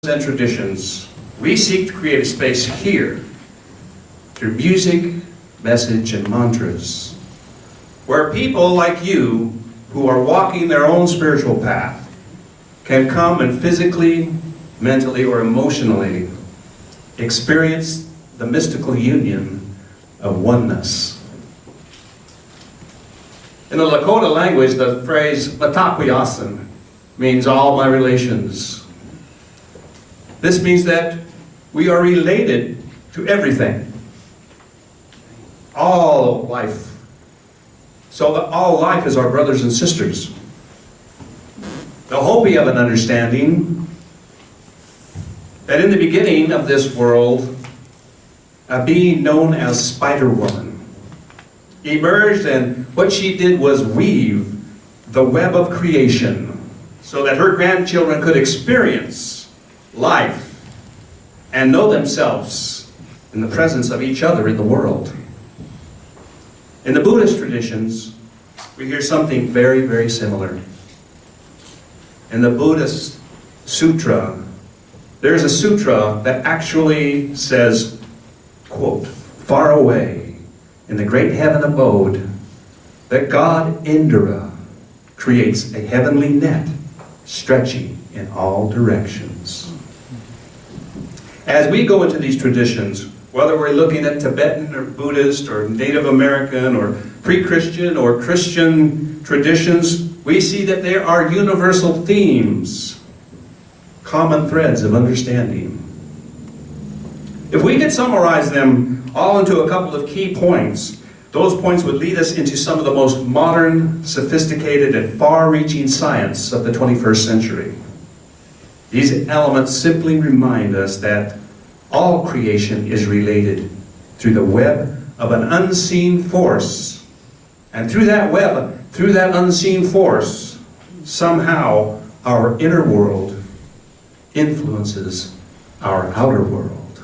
and traditions, we seek to create a space here through music, message, and mantras, where people like you who are walking their own spiritual path can come and physically, mentally, or emotionally experience the mystical union of oneness. In the Lakota language, the phrase "matakwiasan" means all my relations. This means that we are related to everything. All life. So that all life is our brothers and sisters. The Hopi have an understanding that in the beginning of this world, a being known as Spider Woman emerged, and what she did was weave the web of creation so that her grandchildren could experience life and know themselves in the presence of each other in the world. In the Buddhist traditions, we hear something very, very similar. In the Buddhist sutra, there's a sutra that actually says, quote, "Far away in the great heaven abode, that God Indra creates a heavenly net stretching in all directions." As we go into these traditions, whether we're looking at Tibetan or Buddhist or Native American or pre-Christian or Christian traditions, we see that there are universal themes, common threads of understanding. If we could summarize them all into a couple of key points, those points would lead us into some of the most modern, sophisticated, and far-reaching science of the 21st century. These elements simply remind us that all creation is related through the web of an unseen force. And through that web, through that unseen force, somehow our inner world influences our outer world.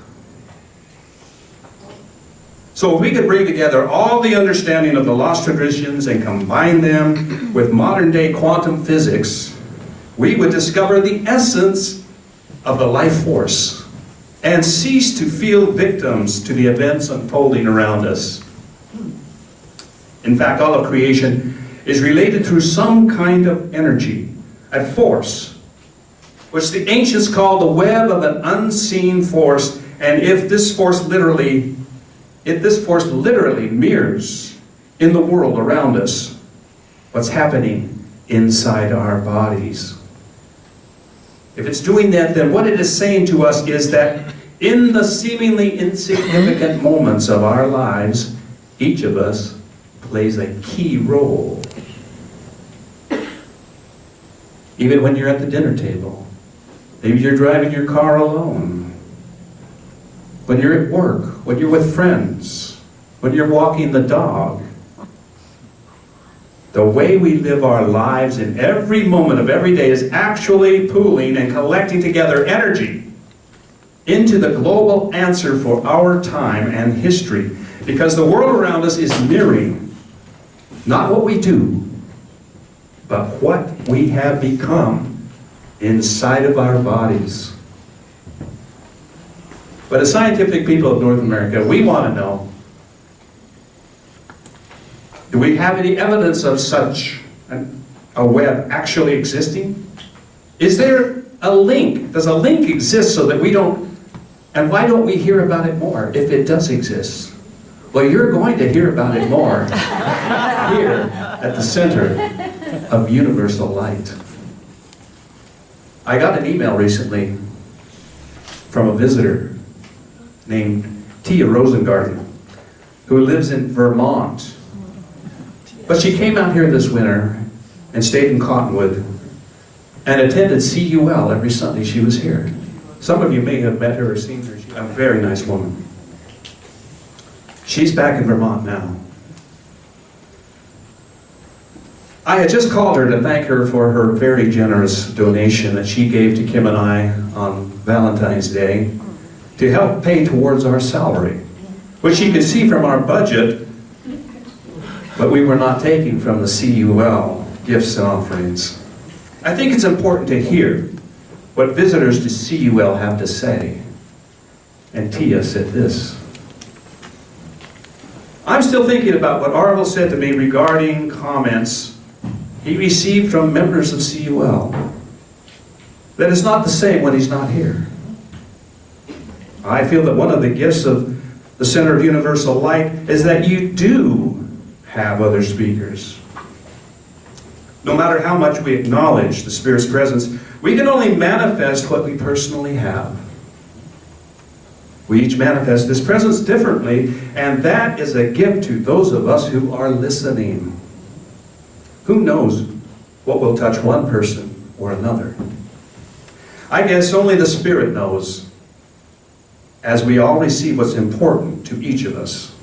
So if we could bring together all the understanding of the lost traditions and combine them with modern-day quantum physics, we would discover the essence of the life force and cease to feel victims to the events unfolding around us. In fact, all of creation is related through some kind of energy, a force, which the ancients called the web of an unseen force. And if this force literally mirrors in the world around us what's happening inside our bodies. If it's doing that, then what it is saying to us is that in the seemingly insignificant moments of our lives, each of us plays a key role. Even when you're at the dinner table, maybe you're driving your car alone, when you're at work, when you're with friends, when you're walking the dog. The way we live our lives in every moment of every day is actually pooling and collecting together energy into the global answer for our time and history. Because the world around us is mirroring not what we do, but what we have become inside of our bodies. But as scientific people of North America, we want to know, do we have any evidence of such a web actually existing? Is there a link? Does a link exist so that we don't, and why don't we hear about it more if it does exist? Well, you're going to hear about it more here at the center of universal light. I got an email recently from a visitor named Tia Rosengarten, who lives in Vermont. But she came out here this winter and stayed in Cottonwood and attended CUL every Sunday she was here. Some of you may have met her or seen her. She's a very nice woman. She's back in Vermont now. I had just called her to thank her for her very generous donation that she gave to Kim and I on Valentine's Day to help pay towards our salary, which you can see from our budget, but we were not taking from the CUL gifts and offerings. I think it's important to hear what visitors to CUL have to say. And Tia said this: I'm still thinking about what Arvel said to me regarding comments he received from members of CUL. That it's not the same when he's not here. I feel that one of the gifts of the Center of Universal Light is that you do have other speakers. No matter how much we acknowledge the Spirit's presence, we can only manifest what we personally have. We each manifest this presence differently, and that is a gift to those of us who are listening. Who knows what will touch one person or another? I guess only the Spirit knows, as we all receive what's important to each of us.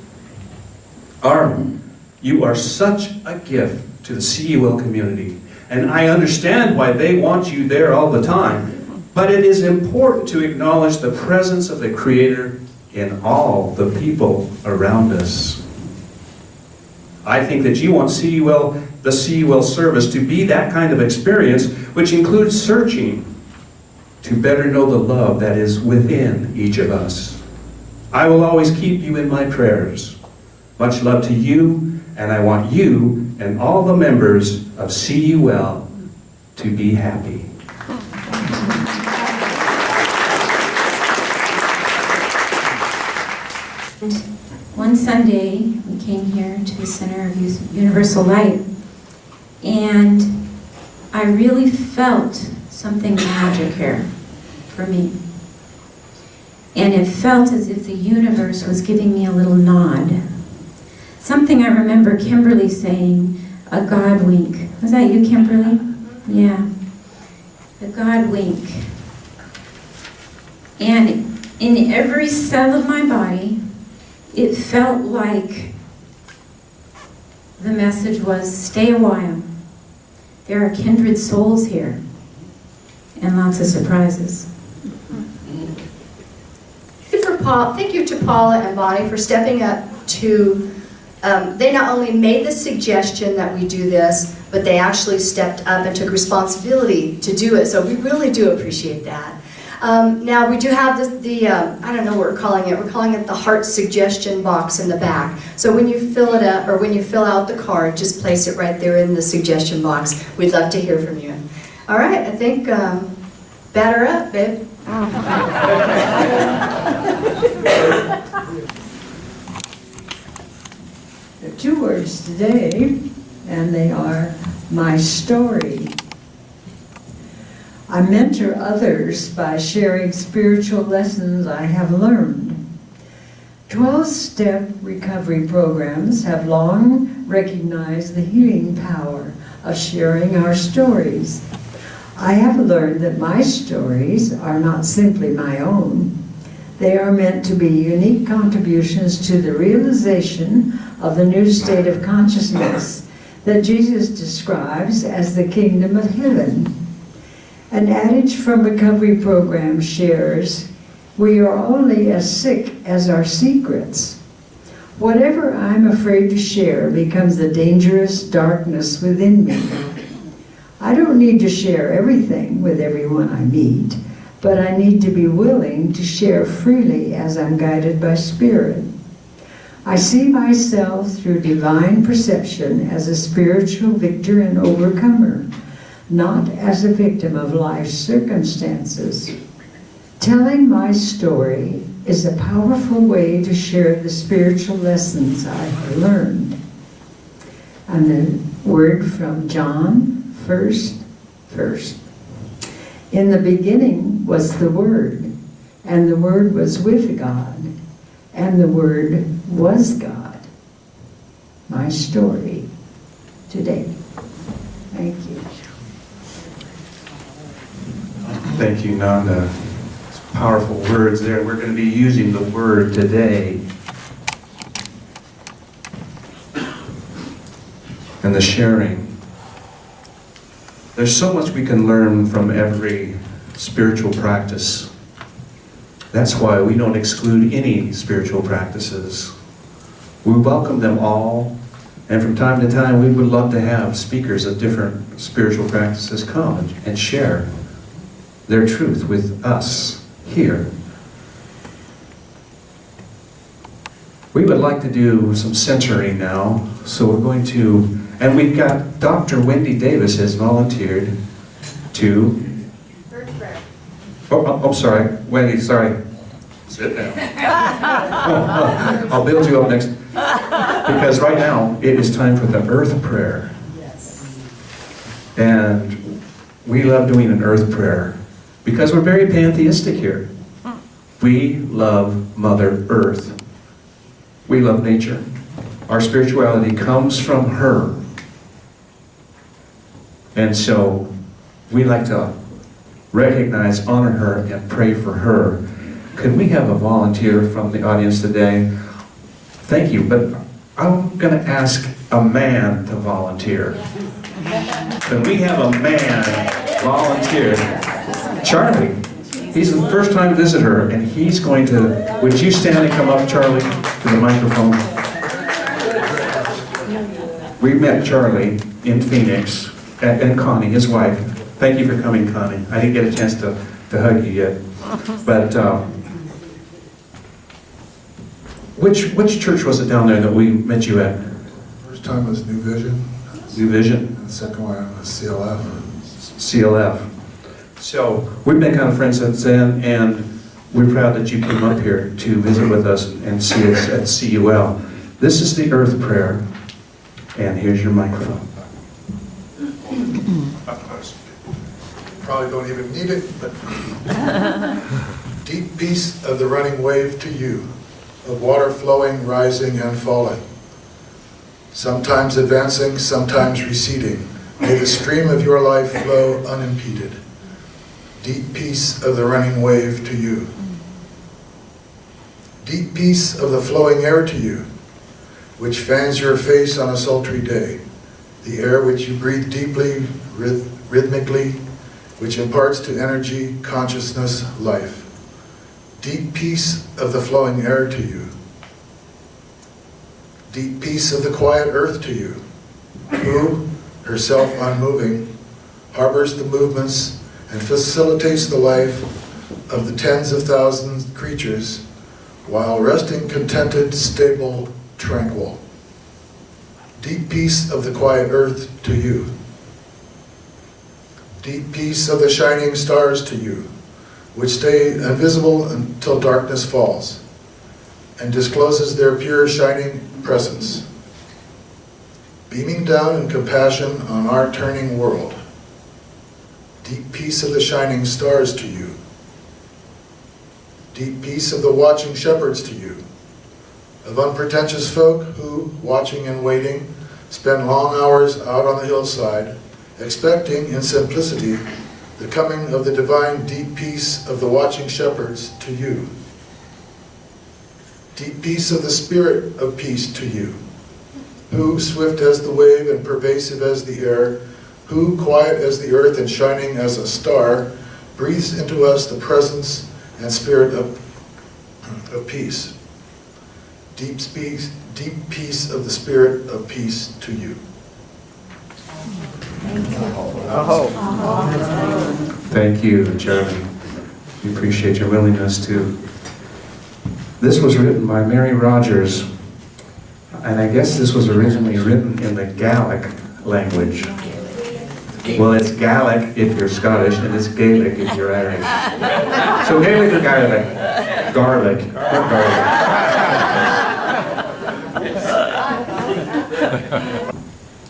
Armin, you are such a gift to the CUL community, and I understand why they want you there all the time, but it is important to acknowledge the presence of the Creator in all the people around us. I think that you want the CUL service to be that kind of experience, which includes searching to better know the love that is within each of us. I will always keep you in my prayers. Much love to you, and I want you and all the members of CUL to be happy. One Sunday, we came here to the Center of Universal Light, and I really felt something magic here for me. And it felt as if the universe was giving me a little nod. Something I remember Kimberly saying, a God wink. Was that you, Kimberly? Yeah. The God wink. And in every cell of my body, it felt like the message was, stay a while. There are kindred souls here. And lots of surprises. Thank you to Paula and Bonnie for stepping up to, they not only made the suggestion that we do this, but they actually stepped up and took responsibility to do it. So we really do appreciate that. Now we do have I don't know what we're calling it. We're calling it the heart suggestion box in the back. So when you fill it up, or when you fill out the card, just place it right there in the suggestion box. We'd love to hear from you. All right, I think, batter up, babe. There are 2 words today, and they are my story. I mentor others by sharing spiritual lessons I have learned. 12-step recovery programs have long recognized the healing power of sharing our stories. I have learned that my stories are not simply my own. They are meant to be unique contributions to the realization of the new state of consciousness that Jesus describes as the kingdom of heaven. An adage from recovery program shares, we are only as sick as our secrets. Whatever I'm afraid to share becomes a dangerous darkness within me. I don't need to share everything with everyone I meet, but I need to be willing to share freely as I'm guided by Spirit. I see myself through divine perception as a spiritual victor and overcomer, not as a victim of life's circumstances. Telling my story is a powerful way to share the spiritual lessons I have learned. And the word from John, first. In the beginning was the Word, and the Word was with God, and the Word was God. My story today. Thank you. Thank you, Nanda. It's powerful words there. We're going to be using the word today. And the sharing. There's so much we can learn from every spiritual practice. That's why we don't exclude any spiritual practices. We welcome them all, and from time to time we would love to have speakers of different spiritual practices come and share. their truth with us here. We would like to do some centering now, so we're going to, and we've got Dr. Wendy Davis has volunteered to, I'm sorry, Wendy, sorry. Sit down. I'll build you up next. Because right now, it is time for the earth prayer. And we love doing an earth prayer because we're very pantheistic here. We love Mother Earth. We love nature. Our spirituality comes from her. And so we like to recognize, honor her, and pray for her. Could we have a volunteer from the audience today? Thank you, but I'm going to ask a man to volunteer. Could we have a man volunteer? Charlie. He's the first-time visitor, and he's going to... Would you stand and come up, Charlie, to the microphone? We met Charlie in Phoenix, and Connie, his wife. Thank you for coming, Connie. I didn't get a chance to hug you yet. But which church was it down there that we met you at? First time was New Vision. New Vision? And the second one was CLF. CLF. So we've been kind of friends since then, and we're proud that you came up here to visit with us and see us at CUL. This is the earth prayer, and here's your microphone. Probably don't even need it, but deep peace of the running wave to you, of water flowing, rising, and falling. Sometimes advancing, sometimes receding. May the stream of your life flow unimpeded. Deep peace of the running wave to you. Deep peace of the flowing air to you, which fans your face on a sultry day. The air which you breathe deeply, rhythmically, which imparts to energy, consciousness, life. Deep peace of the flowing air to you. Deep peace of the quiet earth to you, who, herself unmoving, harbors the movements and facilitates the life of the tens of thousands of creatures while resting contented, stable, tranquil. Deep peace of the quiet earth to you. Deep peace of the shining stars to you, which stay invisible until darkness falls and discloses their pure shining presence, beaming down in compassion on our turning world. Deep peace of the shining stars to you. Deep peace of the watching shepherds to you, of unpretentious folk who, watching and waiting, spend long hours out on the hillside, expecting in simplicity the coming of the divine deep peace of the watching shepherds to you. Deep peace of the spirit of peace to you, who, swift as the wave and pervasive as the air, who, quiet as the earth and shining as a star, breathes into us the presence and spirit of peace. Deep peace of the spirit of peace to you. Thank you, Charlie. We appreciate your willingness to. This was written by Mary Rogers, and I guess this was originally written in the Gaelic language. Well, it's Gaelic if you're Scottish, and it's Gaelic if you're Irish. So Gaelic or Gaelic? Garlic. Not garlic.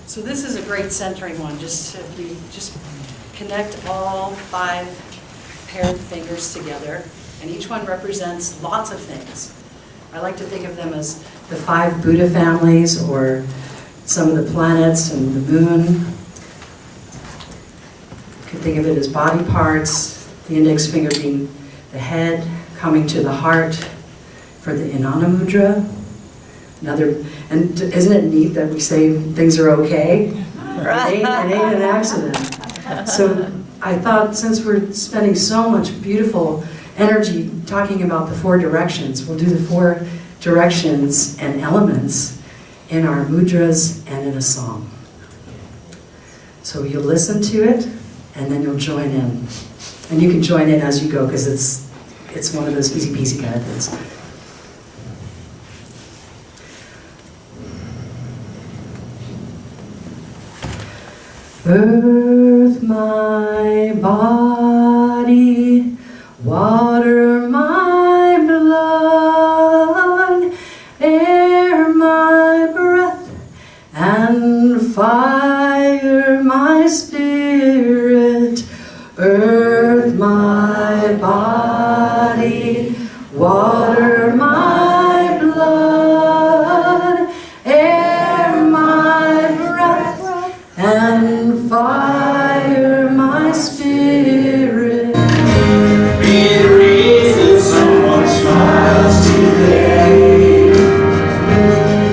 So this is a great centering one. Just if you just connect all 5 paired fingers together, and each one represents lots of things. I like to think of them as the 5 Buddha families, or some of the planets and the moon. You could think of it as body parts, the index finger being the head, coming to the heart for the Inanna Mudra. And isn't it neat that we say things are okay? It ain't an accident. So I thought, since we're spending so much beautiful energy talking about the 4 directions, we'll do the 4 directions and elements in our mudras and in a song. So you'll listen to it, and then you'll join in. And you can join in as you go because it's one of those easy peasy kind of things. Earth, my body, water, my blood, air, my breath, and fire, my spirit. Earth, my body, water, my blood, air, my breath, and fire, my spirit. Be the reason someone smiles today.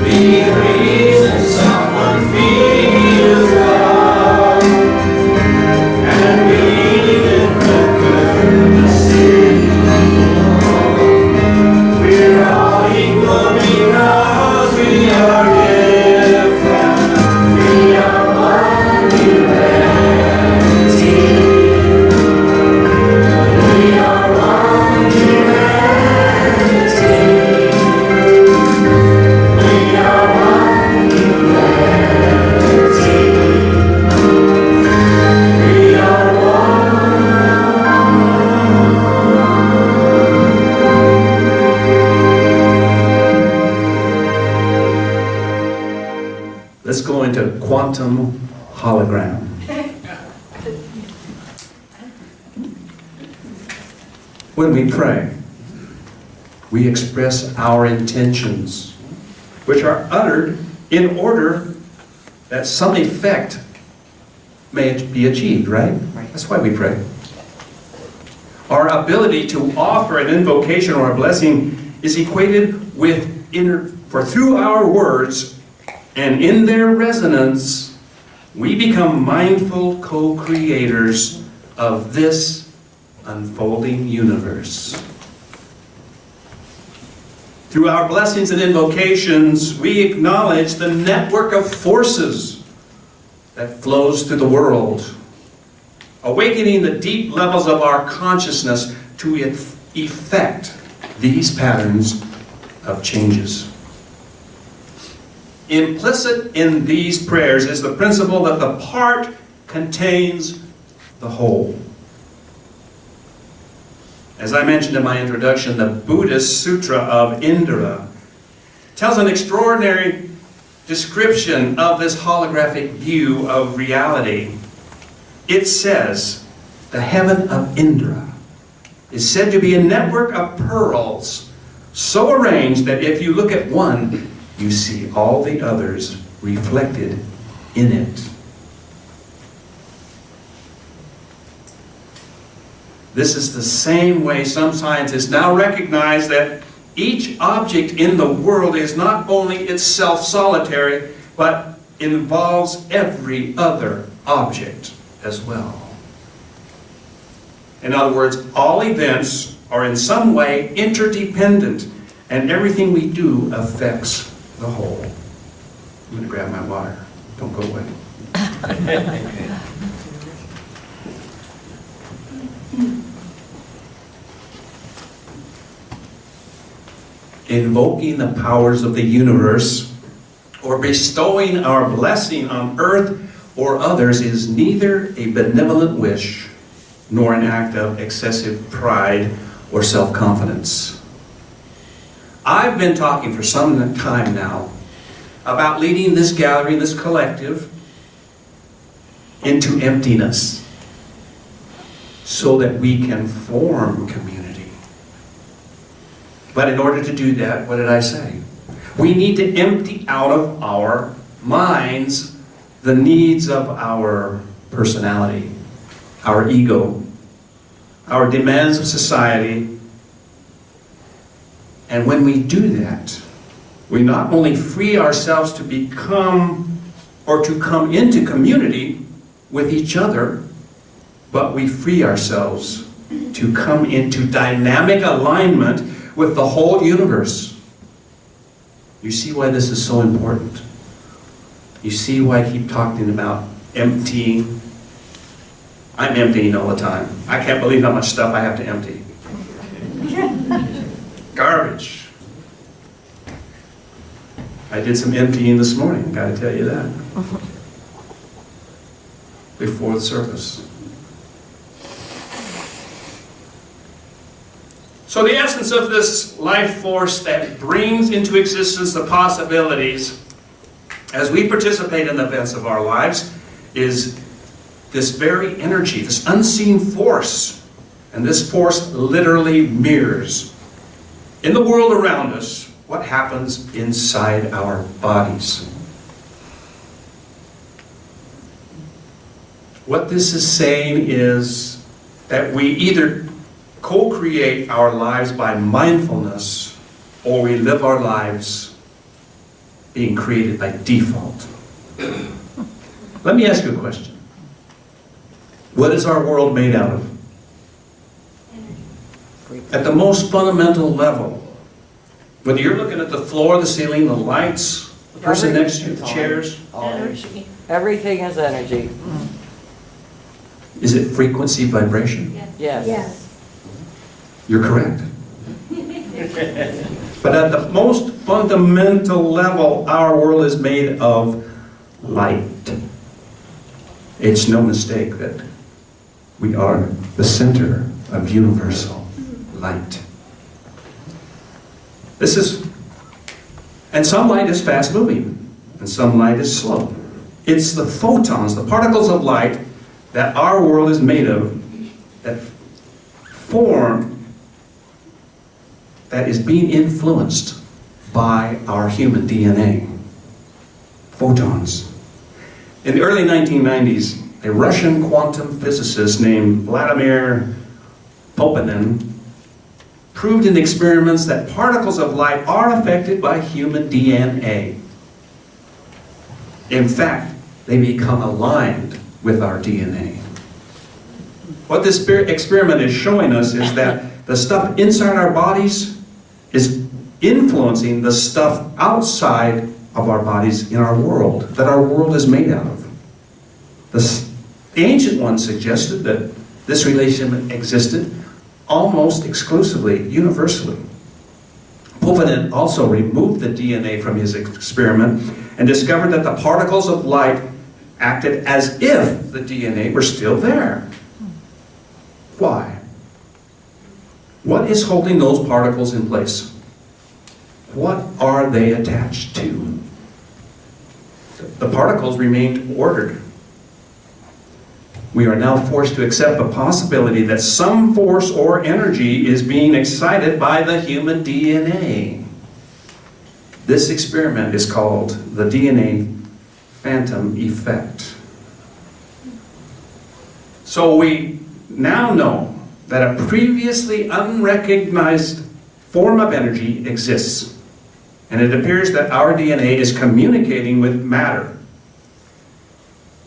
Be the reason someone feels love. And believe in the goodness in you. We're all equal because we are different. We are one humanity. We are one humanity. We are one humanity. We are Let's go into quantum hologram. When we pray, we express our intentions, which are uttered in order that some effect may be achieved, right? That's why we pray. Our ability to offer an invocation or a blessing is equated with for through our words and in their resonance, we become mindful co-creators of this unfolding universe. Through our blessings and invocations, we acknowledge the network of forces that flows through the world, awakening the deep levels of our consciousness to effect these patterns of changes. Implicit in these prayers is the principle that the part contains the whole. As I mentioned in my introduction, the Buddhist Sutra of Indra tells an extraordinary description of this holographic view of reality. It says, the heaven of Indra is said to be a network of pearls, so arranged that if you look at one, you see all the others reflected in it. This is the same way some scientists now recognize that each object in the world is not only itself solitary, but involves every other object as well. In other words, all events are in some way interdependent, and everything we do affects the whole. I'm going to grab my water. Don't go away. Invoking the powers of the universe or bestowing our blessing on earth or others is neither a benevolent wish nor an act of excessive pride or self-confidence. I've been talking for some time now about leading this gathering, this collective, into emptiness so that we can form community. But in order to do that, what did I say? We need to empty out of our minds the needs of our personality, our ego, our demands of society. And when we do that, we not only free ourselves to become or to come into community with each other, but we free ourselves to come into dynamic alignment with the whole universe. You see why this is so important? You see why I keep talking about emptying I'm emptying all the time. I can't believe how much stuff I have to empty. Garbage. I did some emptying this morning, gotta tell you that. Before the service. So the essence of this life force that brings into existence the possibilities as we participate in the events of our lives is this very energy, this unseen force. And this force literally mirrors in the world around us what happens inside our bodies. What this is saying is that we either co-create our lives by mindfulness, or we live our lives being created by default. Let me ask you a question. What is our world made out of? At the most fundamental level, whether you're looking at the floor, the ceiling, the lights, the person next to you, the chairs, Energy. Everything is energy. is it frequency, vibration? Yes. You're correct. But at the most fundamental level, our world is made of light. It's no mistake that we are the center of universal light. And some light is fast moving, and some light is slow. It's the photons, the particles of light that our world is made of, that form, that is being influenced by our human DNA. Photons. In the early 1990s, a Russian quantum physicist named Vladimir Poponin proved in experiments that particles of light are affected by human DNA. In fact, they become aligned with our DNA. What this experiment is showing us is that the stuff inside our bodies is influencing the stuff outside of our bodies in our world, that our world is made out of. The ancient ones suggested that this relation existed almost exclusively, universally. Poponin also removed the DNA from his experiment and discovered that the particles of light acted as if the DNA were still there. Why? What is holding those particles in place? What are they attached to? The particles remained ordered. We are now forced to accept the possibility that some force or energy is being excited by the human DNA. This experiment is called the DNA phantom effect. So we now know that a previously unrecognized form of energy exists, and it appears that our DNA is communicating with matter,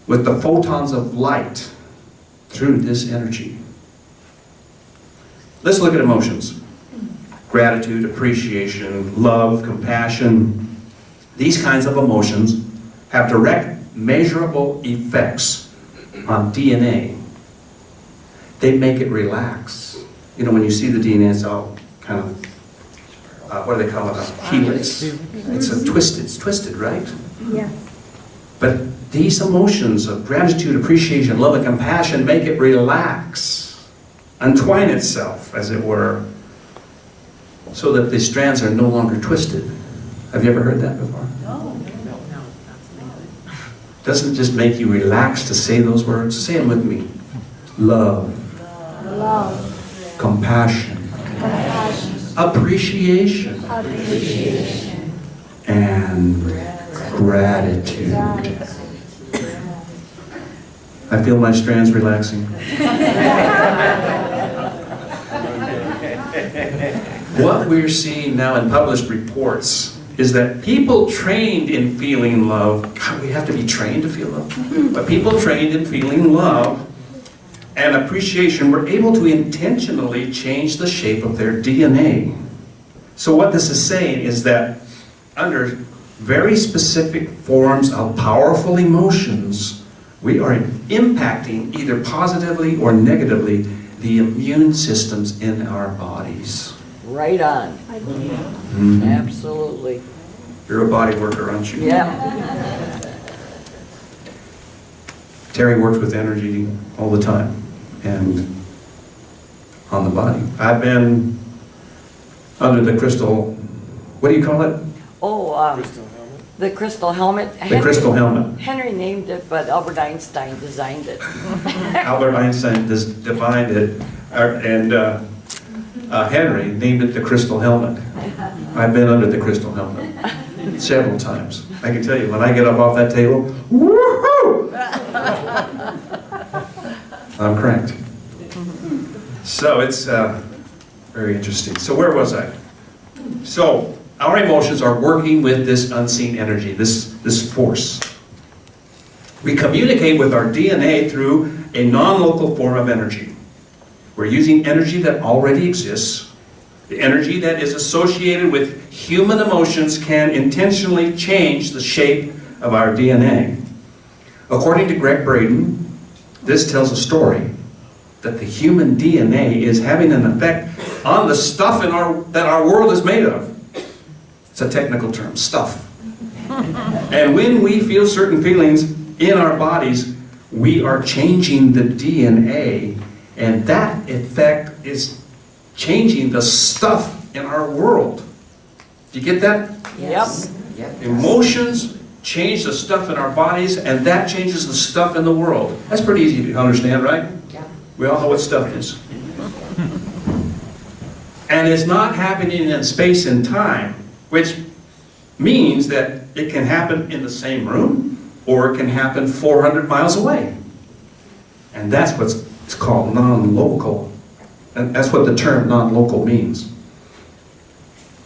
with the photons of light, through this energy. Let's look at emotions. Gratitude, appreciation, love, compassion. These kinds of emotions have direct, measurable effects on DNA. They make it relax. You know, when you see the DNA, it's all kind of, what do they call it, a helix. It's twisted, right? Yes. But these emotions of gratitude, appreciation, love, and compassion make it relax, untwine itself, as it were, so that the strands are no longer twisted. Have you ever heard that before? No. Doesn't it just make you relax to say those words? Say them with me. Love. Love. Compassion. Compassion. Appreciation. Appreciation. And gratitude. I feel my strands relaxing. What we're seeing now in published reports is that people trained in feeling love, God, we have to be trained to feel love, but people trained in feeling love and appreciation were able to intentionally change the shape of their DNA. So what this is saying is that under very specific forms of powerful emotions, we are impacting either positively or negatively the immune systems in our bodies. Right on. Mhm. Absolutely. You're a body worker, aren't you? Yeah. Terry works with energy all the time and on the body. I've been under the crystal, what do you call it? Oh, the crystal helmet. The crystal helmet. Henry named it, but Albert Einstein designed it. Albert Einstein defined it, and Henry named it the crystal helmet. I've been under the crystal helmet several times. I can tell you, when I get up off that table, woohoo! I'm cranked. So it's very interesting. So where was I? So our emotions are working with this unseen energy, this force. We communicate with our DNA through a non-local form of energy. We're using energy that already exists. The energy that is associated with human emotions can intentionally change the shape of our DNA. According to Greg Braden, this tells a story that the human DNA is having an effect on the stuff that our world is made of. It's a technical term, stuff. And when we feel certain feelings in our bodies, we are changing the DNA, and that effect is changing the stuff in our world. Do you get that? Yes. Emotions change the stuff in our bodies, and that changes the stuff in the world. That's pretty easy to understand, right? Yeah. We all know what stuff is. And it's not happening in space and time, which means that it can happen in the same room, or it can happen 400 miles away. And that's what's called non-local. And that's what the term non-local means.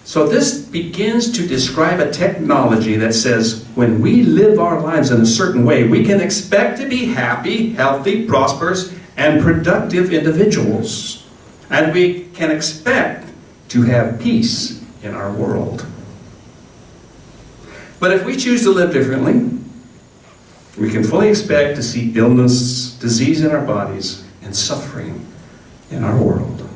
So this begins to describe a technology that says when we live our lives in a certain way, we can expect to be happy, healthy, prosperous, and productive individuals. And we can expect to have peace in our world. But if we choose to live differently, we can fully expect to see illness, disease in our bodies, and suffering in our world.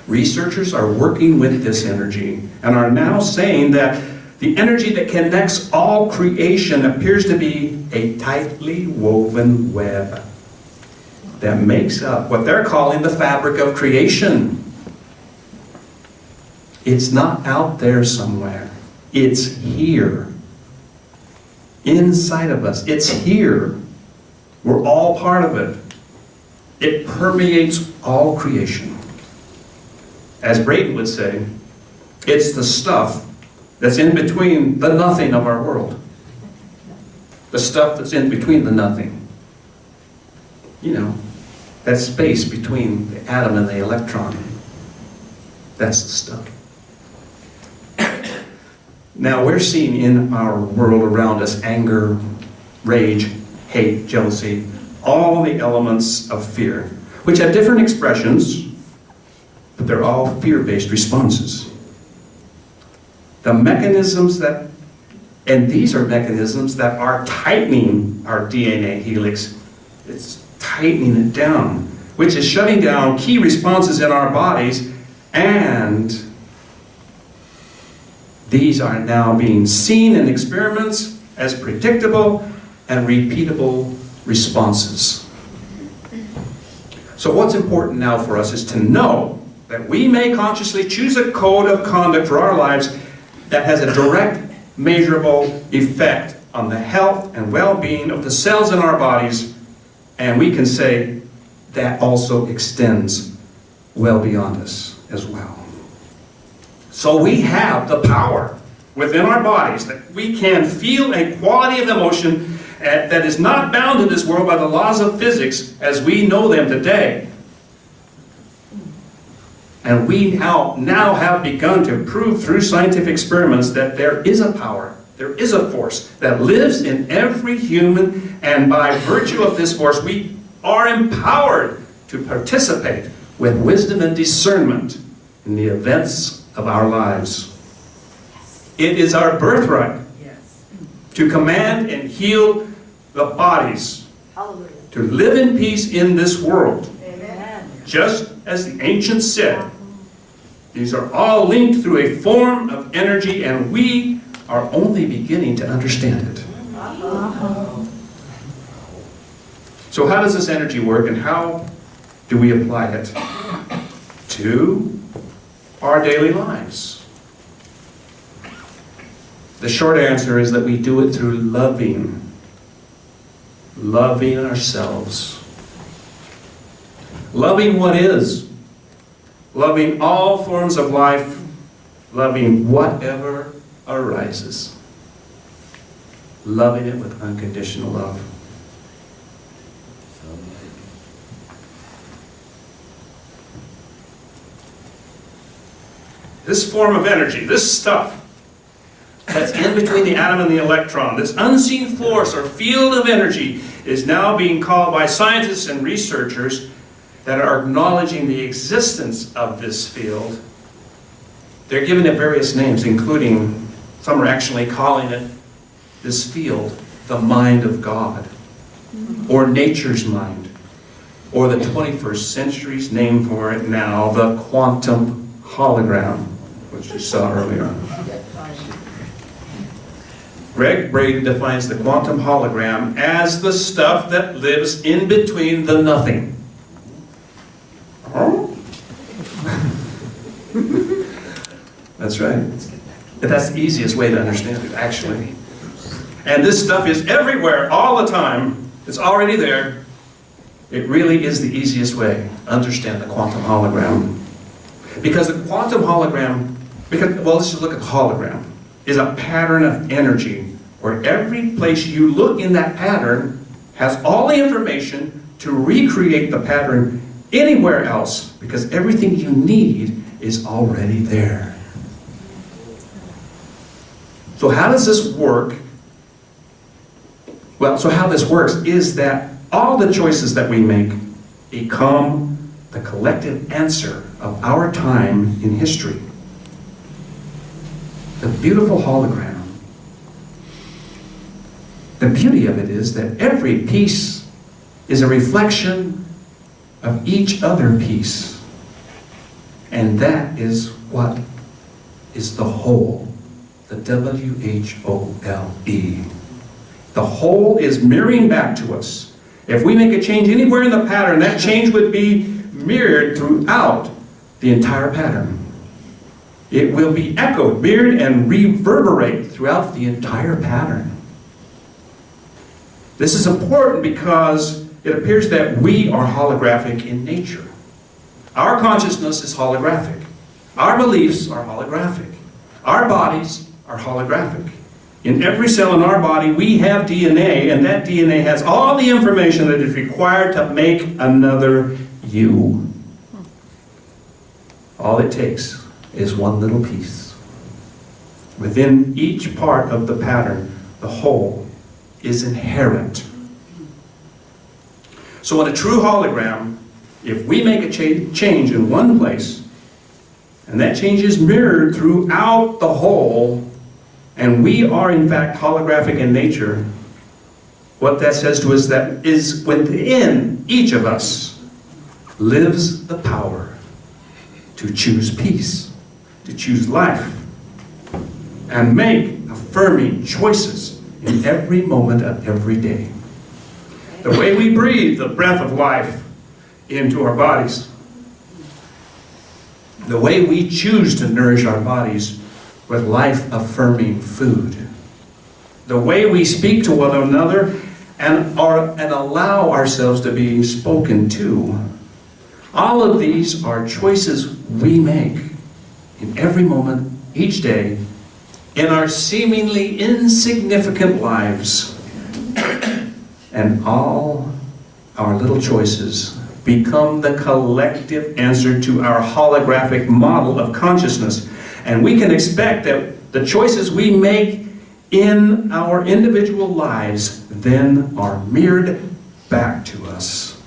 Researchers are working with this energy and are now saying that the energy that connects all creation appears to be a tightly woven web that makes up what they're calling the fabric of creation. It's not out there somewhere. It's here. Inside of us. It's here. We're all part of it. It permeates all creation. As Braden would say, it's the stuff that's in between the nothing of our world. The stuff that's in between the nothing. You know, that space between the atom and the electron. That's the stuff. Now we're seeing in our world around us anger, rage, hate, jealousy, all the elements of fear, which have different expressions, but they're all fear-based responses. The mechanisms that, and these are mechanisms that are tightening our DNA helix. It's tightening it down, which is shutting down key responses in our bodies, and these are now being seen in experiments as predictable and repeatable responses. So what's important now for us is to know that we may consciously choose a code of conduct for our lives that has a direct, measurable effect on the health and well-being of the cells in our bodies, and we can say that also extends well beyond us as well. So we have the power within our bodies that we can feel a quality of emotion that is not bound in this world by the laws of physics as we know them today. And we now have begun to prove through scientific experiments that there is a power, there is a force that lives in every human, and by virtue of this force we are empowered to participate with wisdom and discernment in the events of our lives. It is our birthright to command and heal the bodies Hallelujah. to live in peace in this world. Amen. Just as the ancients said, these are all linked through a form of energy, and we are only beginning to understand it. So how does this energy work, and how do we apply it to our daily lives? The short answer is that we do it through loving ourselves. Loving what is. Loving all forms of life. Loving whatever arises. Loving it with unconditional love. This form of energy, this stuff that's in between the atom and the electron, this unseen force or field of energy, is now being called by scientists and researchers that are acknowledging the existence of this field. They're giving it various names, including, some are actually calling it, this field, the mind of God, or nature's mind, or the 21st century's name for it now, the quantum hologram, which you saw earlier. Greg Braden defines the quantum hologram as the stuff that lives in between the nothing. Oh? That's right. That's the easiest way to understand it, actually. And this stuff is everywhere, all the time. It's already there. It really is the easiest way to understand the quantum hologram. Because the quantum hologram, let's just look at the hologram, is a pattern of energy where every place you look in that pattern has all the information to recreate the pattern anywhere else, because everything you need is already there. So how does this work? Well, so how this works is that all the choices that we make become the collective answer of our time in history. The beautiful hologram. The beauty of it is that every piece is a reflection of each other piece. And that is what is the whole. The W-H-O-L-E. The whole is mirroring back to us. If we make a change anywhere in the pattern, that change would be mirrored throughout the entire pattern. It will be echoed, mirrored, and reverberate throughout the entire pattern. This is important because it appears that we are holographic in nature. Our consciousness is holographic. Our beliefs are holographic. Our bodies are holographic. In every cell in our body, we have DNA, and that DNA has all the information that is required to make another you. All it takes is one little piece. Within each part of the pattern, the whole is inherent. So in a true hologram, if we make a change in one place, and that change is mirrored throughout the whole, and we are in fact holographic in nature, what that says to us that is within each of us lives the power to choose peace, to choose life, and make affirming choices in every moment of every day. The way we breathe the breath of life into our bodies, the way we choose to nourish our bodies with life-affirming food, the way we speak to one another and allow ourselves to be spoken to. All of these are choices we make in every moment, each day, in our seemingly insignificant lives. And all our little choices become the collective answer to our holographic model of consciousness. And we can expect that the choices we make in our individual lives then are mirrored back to us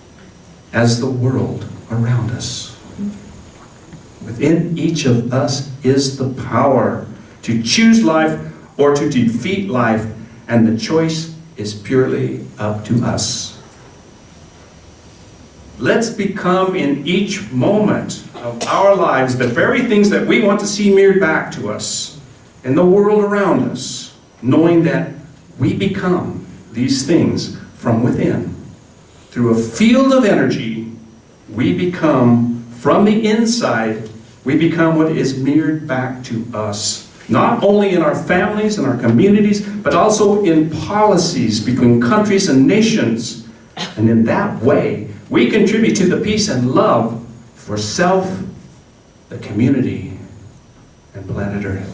as the world around us. Within each of us is the power to choose life or to defeat life, and the choice is purely up to us. Let's become in each moment of our lives the very things that we want to see mirrored back to us in the world around us, knowing that we become these things from within. Through a field of energy, we become, from the inside, we become what is mirrored back to us. Not only in our families and our communities, but also in policies between countries and nations. And in that way, we contribute to the peace and love for self, the community, and planet Earth.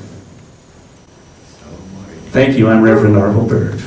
Thank you. I'm Reverend Arvo Bird.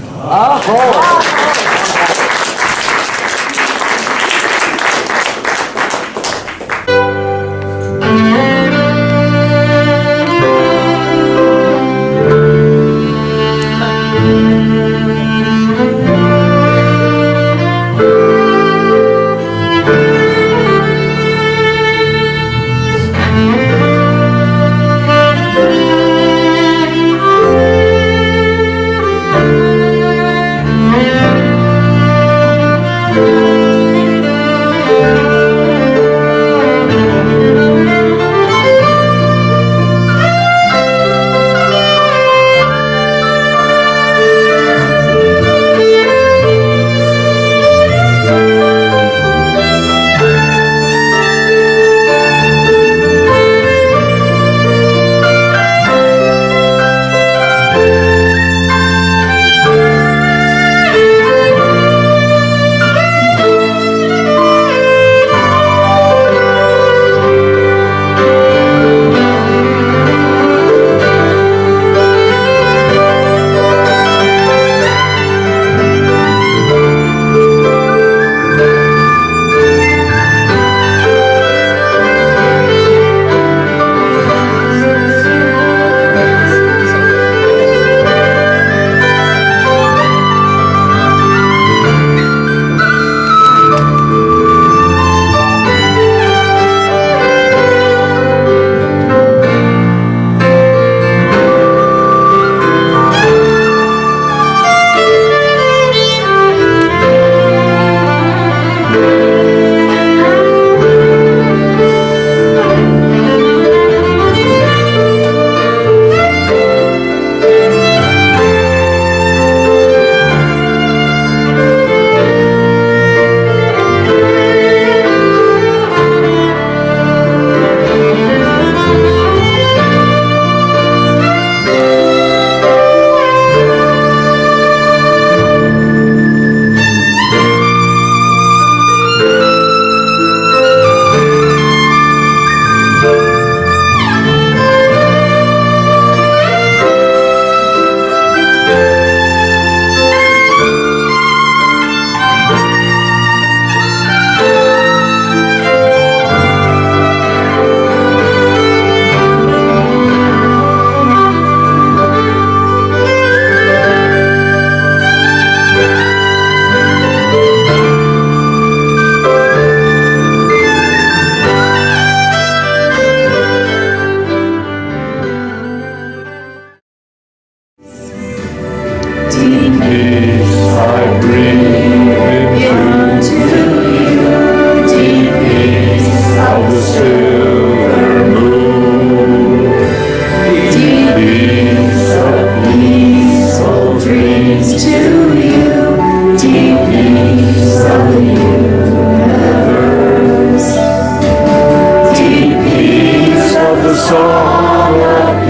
Song of